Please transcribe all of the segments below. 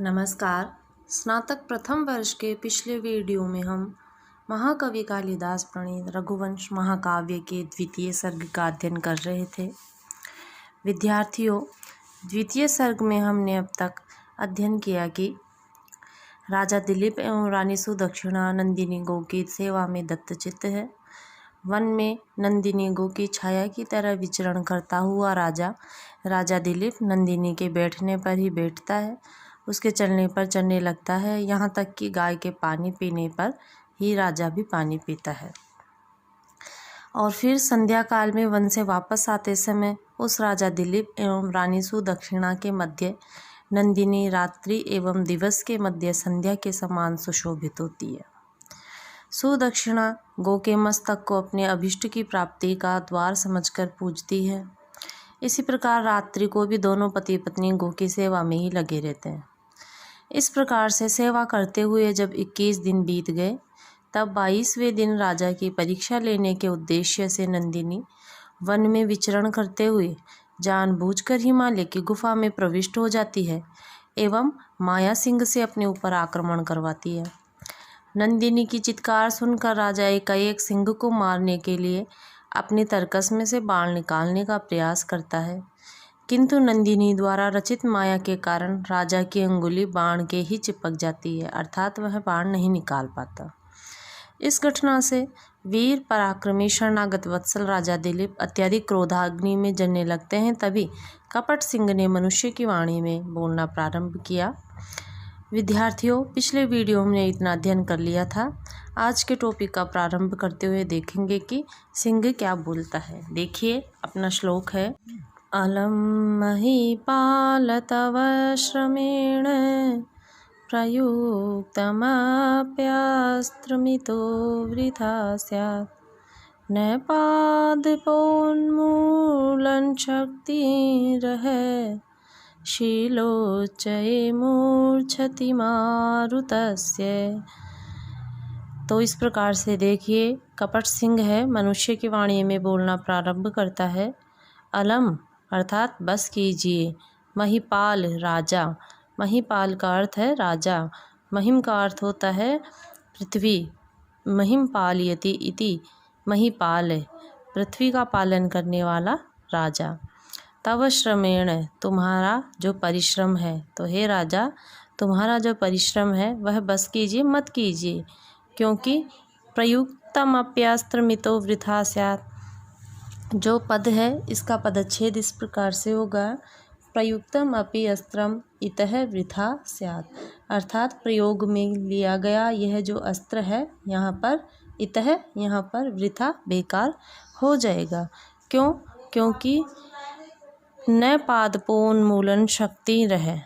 नमस्कार। स्नातक प्रथम वर्ष के पिछले वीडियो में हम महाकवि कालिदास प्रणीत रघुवंश महाकाव्य के द्वितीय सर्ग का अध्ययन कर रहे थे। विद्यार्थियों, द्वितीय सर्ग में हमने अब तक अध्ययन किया कि राजा दिलीप एवं रानी सुदक्षिणा नंदिनी गो की सेवा में दत्तचित्त है। वन में नंदिनी गो की छाया की तरह विचरण करता हुआ राजा दिलीप नंदिनी के बैठने पर ही बैठता है, उसके चलने पर चलने लगता है, यहाँ तक कि गाय के पानी पीने पर ही राजा भी पानी पीता है। और फिर संध्या काल में वन से वापस आते समय उस राजा दिलीप एवं रानी सुदक्षिणा के मध्य नंदिनी रात्रि एवं दिवस के मध्य संध्या के समान सुशोभित होती है। सुदक्षिणा गो के मस्तक को अपने अभिष्ट की प्राप्ति का द्वार समझकर पूजती है। इसी प्रकार रात्रि को भी दोनों पति पत्नी गो की सेवा में ही लगे रहते हैं। इस प्रकार से सेवा करते हुए जब 21 दिन बीत गए, तब 22वें दिन राजा की परीक्षा लेने के उद्देश्य से नंदिनी वन में विचरण करते हुए जानबूझकर हिमालय की गुफा में प्रविष्ट हो जाती है एवं माया सिंह से अपने ऊपर आक्रमण करवाती है। नंदिनी की चित्कार सुनकर राजा एकाएक सिंह को मारने के लिए अपनी तरकस में से बाण निकालने का प्रयास करता है, किंतु नंदिनी द्वारा रचित माया के कारण राजा की अंगुली बाण के ही चिपक जाती है, अर्थात वह बाण नहीं निकाल पाता। इस घटना से वीर पराक्रमी शरणागत वत्सल राजा दिलीप अत्यधिक क्रोधाग्नि में जलने लगते हैं। तभी कपट सिंह ने मनुष्य की वाणी में बोलना प्रारंभ किया। विद्यार्थियों, पिछले वीडियो में इतना अध्ययन कर लिया था। आज के टॉपिक का प्रारंभ करते हुए देखेंगे कि सिंह क्या बोलता है। देखिए, अपना श्लोक है। अलम महीपाल तव श्रमेण प्रयुक्तमप्यस्त्रमितो वृथा स्यात् न पादपोन्मूलन शक्तिरहै शीलोच्चये मूर्छति मारुतस्य। तो इस प्रकार से देखिए, कपट सिंह है, मनुष्य की वाणी में बोलना प्रारंभ करता है। अलम अर्थात बस कीजिए, महिपाल राजा, महिपाल का अर्थ है राजा, महिम का अर्थ होता है पृथ्वी, महिम पालयति इति महिपाल, पृथ्वी का पालन करने वाला राजा। तव श्रमेण तुम्हारा जो परिश्रम है, तो हे राजा तुम्हारा जो परिश्रम है वह बस कीजिए, मत कीजिए, क्योंकि प्रयुक्तम अप्यास्त्रमितो वृथा स्यात्। जो पद है इसका पदच्छेद इस प्रकार से होगा, प्रयुक्तम अपि अस्त्रम इतः वृथा स्यात्, अर्थात प्रयोग में लिया गया यह जो अस्त्र है यहाँ पर इतः, यहाँ पर वृथा बेकार हो जाएगा। क्यों? क्योंकि न पादपोन्मूलन शक्ति रह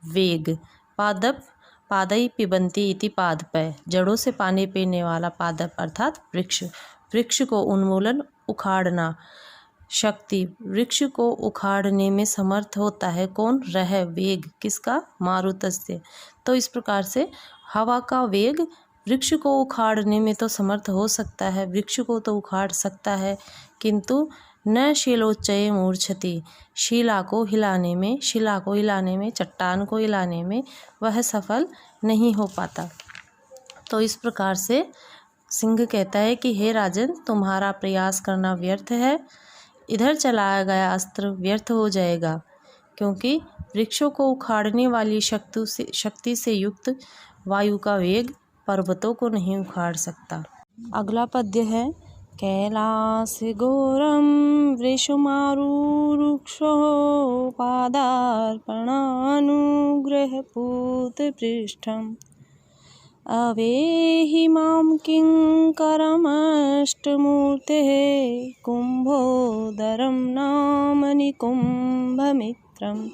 वेग, पादप पादई पिबंती इति पादपय, जड़ों से पानी पीने वाला पादप अर्थात वृक्ष, वृक्ष को उन्मूलन उखाड़ना, शक्ति वृक्ष को उखाड़ने में समर्थ होता है कौन? रह वेग, किसका? मारुतस्य। तो इस प्रकार से हवा का वेग वृक्ष को उखाड़ने में तो समर्थ हो सकता है, वृक्ष को तो उखाड़ सकता है, किंतु न शीलोच्चये मूर्छति, शिला को हिलाने में, चट्टान को हिलाने में वह सफल नहीं हो पाता। तो इस प्रकार से सिंह कहता है कि हे राजन, तुम्हारा प्रयास करना व्यर्थ है, इधर चलाया गया अस्त्र व्यर्थ हो जाएगा, क्योंकि वृक्षों को उखाड़ने वाली शक्ति से युक्त वायु का वेग पर्वतों को नहीं उखाड़ सकता। अगला पद्य है। कैलास घोरम वृषमारुरुक्षो पादार्पणानुग्रह पूत पृष्ठम अवेहि मां किंकरमष्टमूर्तेः कुंभोदरम नाम निकुंभमित्रम।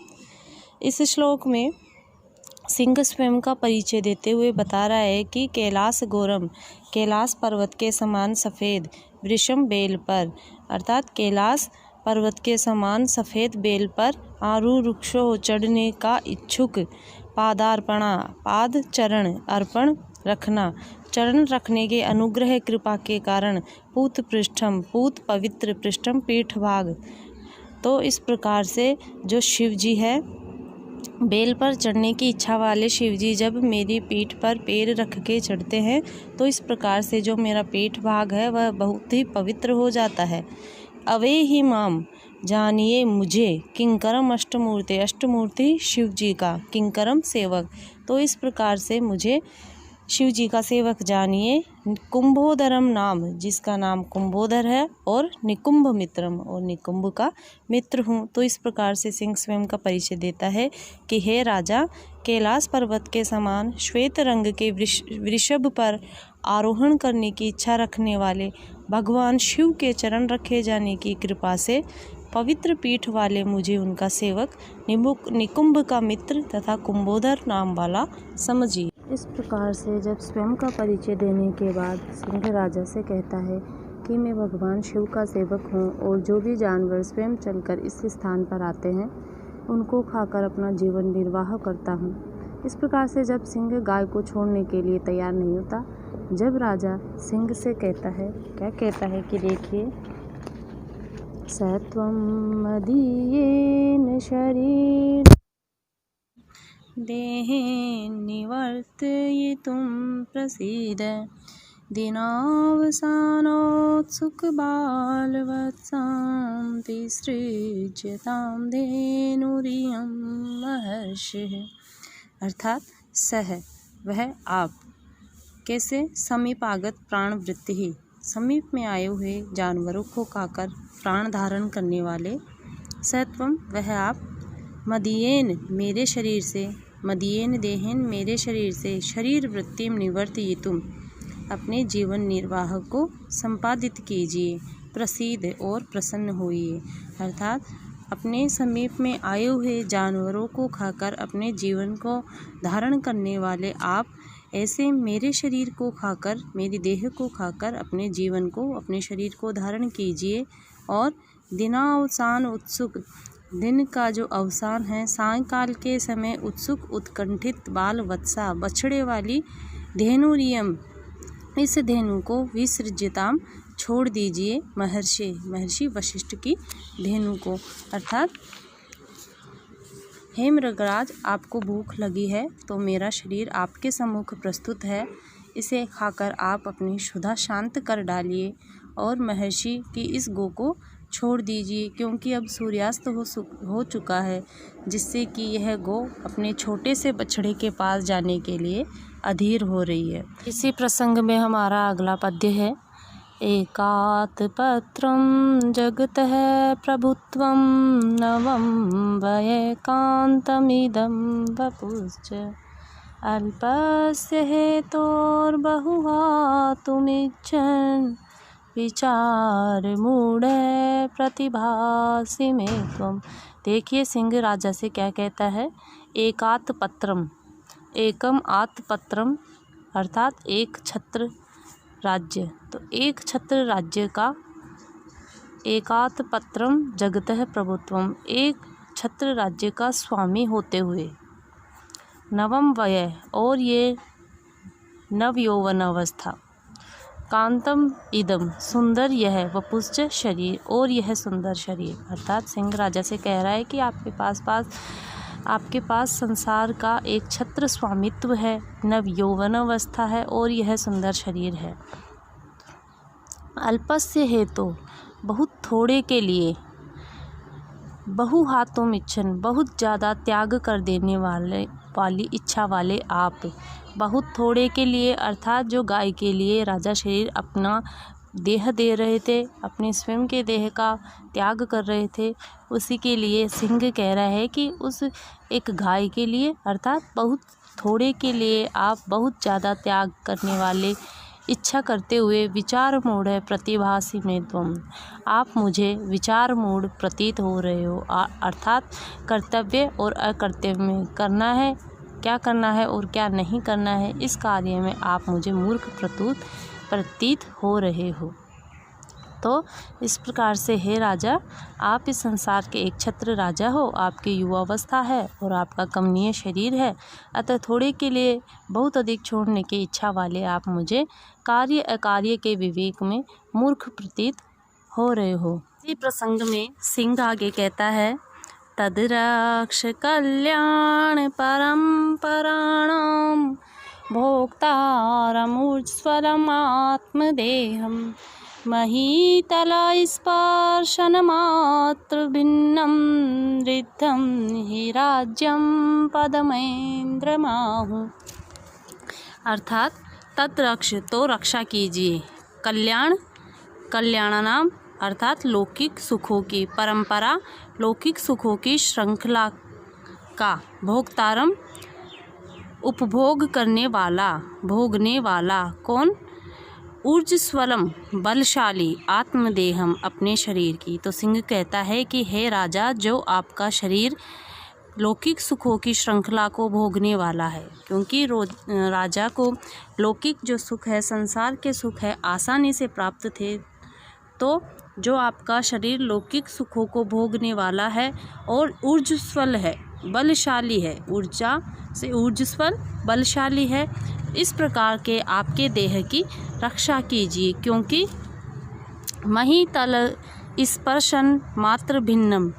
इस श्लोक में सिंह स्वयं का परिचय देते हुए बता रहा है कि कैलास घोरम, कैलाश पर्वत के समान सफ़ेद, वृषम बेल पर, अर्थात कैलाश पर्वत के समान सफ़ेद बेल पर आरुरुक्षो चढ़ने का इच्छुक, पादार्पणा पाद चरण, अर्पण रखना, चरण रखने के अनुग्रह कृपा के कारण, पूत पृष्ठम पूत पवित्र, पृष्ठम पीठ भाग। तो इस प्रकार से जो शिव जी है बेल पर चढ़ने की इच्छा वाले शिवजी जब मेरी पीठ पर पैर रख के चढ़ते हैं तो इस प्रकार से जो मेरा पेट भाग है वह बहुत ही पवित्र हो जाता है। अवे ही माम जानिए मुझे किंकरम अष्टमूर्ति शिव जी का किंकरम सेवक। तो इस प्रकार से मुझे शिव जी का सेवक जानिए। कुंभोदरम नाम, जिसका नाम कुंभोदर है, और निकुंभ मित्रम, और निकुंभ का मित्र हूँ। तो इस प्रकार से सिंह स्वयं का परिचय देता है कि हे राजा, कैलाश पर्वत के समान श्वेत रंग के वृषभ पर आरोहण करने की इच्छा रखने वाले भगवान शिव के चरण रखे जाने की कृपा से पवित्र पीठ वाले मुझे उनका सेवक निकुंभ का मित्र तथा कुंभोदर नाम वाला समझिए। इस प्रकार से जब स्वयं का परिचय देने के बाद सिंह राजा से कहता है कि मैं भगवान शिव का सेवक हूँ और जो भी जानवर स्वयं चलकर इस स्थान पर आते हैं उनको खाकर अपना जीवन निर्वाह करता हूँ। इस प्रकार से जब सिंह गाय को छोड़ने के लिए तैयार नहीं होता, जब राजा सिंह से कहता है, क्या कहता है कि देखिए, सत्वं मदीयेन शरीर देहे निवर्तयितुं प्रसीद दिनावसानोत्सुकबालवत्सां विसृज्यतां धेनुरियं महर्षिः। अर्थात सह, वह आप, कैसे समीपागत प्राण वृत्ति ही, समीप में आए हुए जानवरों को खाकर प्राण धारण करने वाले, सत्वम वह आप, मदीयेन मेरे शरीर से, मदीयेन देहेन मेरे शरीर से, शरीर वृत्तिम निवर्तयितुम अपने जीवन निर्वाह को संपादित कीजिए, प्रसीद और प्रसन्न होइए। अर्थात अपने समीप में आए हुए जानवरों को खाकर अपने जीवन को धारण करने वाले आप ऐसे मेरे शरीर को खाकर, मेरी देह को खाकर अपने जीवन को, अपने शरीर को धारण कीजिए। और दिनावसान उत्सुक, दिन का जो अवसान है, सायंकाल के समय उत्सुक उत्कंठित बाल वत्सा बछड़े वाली धेनुरियम, इस धेनु को विसृज्यताम छोड़ दीजिए, महर्षि वशिष्ठ की धेनु को। अर्थात हे मृगराज, आपको भूख लगी है तो मेरा शरीर आपके सम्मुख प्रस्तुत है, इसे खाकर आप अपनी क्षुधा शांत कर डालिए और महर्षि की इस गो को छोड़ दीजिए, क्योंकि अब सूर्यास्त हो चुका है, जिससे कि यह गो अपने छोटे से बछड़े के पास जाने के लिए अधीर हो रही है। इसी प्रसंग में हमारा अगला पद्य है, एकात पत्रं जगतः प्रभुत्वं नवं वैकान्तमिदं वपुश्च अल्पस्य हेतोर्बहुहातुमिच्छन् विचारमूढ़ प्रतिभासि मे त्वम्। देखिए सिंह राजा से क्या कहता है, एकात पत्रम, एकम आत पत्रम, अर्थात एक छत्र राज्य। तो एक छत्र राज्य का, एकात पत्रम जगतः प्रभुत्वम, एक छत्र राज्य का स्वामी होते हुए, नवम वय, और ये नव यौवन अवस्था, कांतम इदम सुंदर यह, वपुश्च शरीर, और यह सुंदर शरीर। अर्थात सिंह राजा से कह रहा है कि आपके पास संसार का एक छत्र स्वामित्व है, नव यौवन अवस्था है, और यह सुंदर शरीर है। अल्पस्य हेतु, बहुत थोड़े के लिए, बहु हाथों इच्छन, बहुत ज़्यादा त्याग कर देने वाली इच्छा वाले आप, बहुत थोड़े के लिए, अर्थात जो गाय के लिए राजा शरीर अपना देह दे रहे थे, अपने स्वयं के देह का त्याग कर रहे थे, उसी के लिए सिंह कह रहा है कि उस एक गाय के लिए, अर्थात बहुत थोड़े के लिए आप बहुत ज़्यादा त्याग करने वाले, इच्छा करते हुए विचार मूढ़ है प्रतिभासी में तुम, आप मुझे विचार मूढ़ प्रतीत हो रहे हो। अर्थात कर्तव्य और अकर्तव्य में करना है, क्या करना है और क्या नहीं करना है, इस कार्य में आप मुझे मूर्ख प्रतीत हो रहे हो। तो इस प्रकार से हे राजा, आप इस संसार के एक छत्र राजा हो, आपकी युवावस्था है और आपका कमनीय शरीर है, अतः थोड़े के लिए बहुत अधिक छोड़ने की इच्छा वाले आप मुझे कार्य अकार्य के विवेक में मूर्ख प्रतीत हो रहे हो। इसी प्रसंग में सिंह आगे कहता है, तद्रक्ष कल्याण परम्पराणां भोक्तारमुज्ज्वलमात्मदेहं महीतलस्पर्शनमात्रभिन्नं रिद्धं हि राज्यं पदमेन्द्रमाहु। अर्थात तद्रक्ष तो रक्षा कीजिए, कल्याणानाम अर्थात लौकिक सुखों की, परंपरा लौकिक सुखों की श्रृंखला का, भोक्तारम उपभोग करने वाला, भोगने वाला, कौन? ऊर्जस्वलम बलशाली, आत्मदेहम अपने शरीर की। तो सिंह कहता है कि हे राजा, जो आपका शरीर लौकिक सुखों की श्रृंखला को भोगने वाला है, क्योंकि राजा को लौकिक जो सुख है, संसार के सुख है, आसानी से प्राप्त थे। तो जो आपका शरीर लौकिक सुखों को भोगने वाला है और ऊर्जस्वल है, बलशाली है, ऊर्जा से ऊर्जस्वल बलशाली है, इस प्रकार के आपके देह की रक्षा कीजिए, क्योंकि महीतल स्पर्शन मात्र भिन्नम,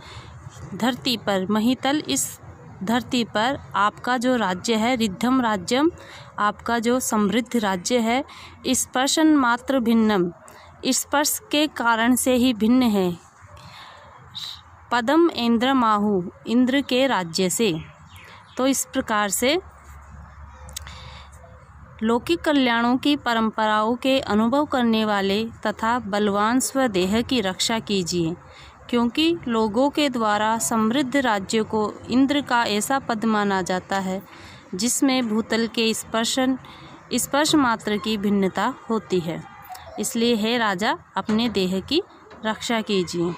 धरती पर महीतल, इस धरती पर आपका जो राज्य है, रिद्धम राज्यम, आपका जो समृद्ध राज्य है, स्पर्शन मात्र भिन्नम, स्पर्श के कारण से ही भिन्न है, पदम इंद्रमाहु, इंद्र के राज्य से। तो इस प्रकार से लौकिक कल्याणों की परंपराओं के अनुभव करने वाले तथा बलवान स्वदेह की रक्षा कीजिए, क्योंकि लोगों के द्वारा समृद्ध राज्य को इंद्र का ऐसा पद माना जाता है जिसमें भूतल के स्पर्श मात्र की भिन्नता होती है। इसलिए हे राजा, अपने देह की रक्षा कीजिए।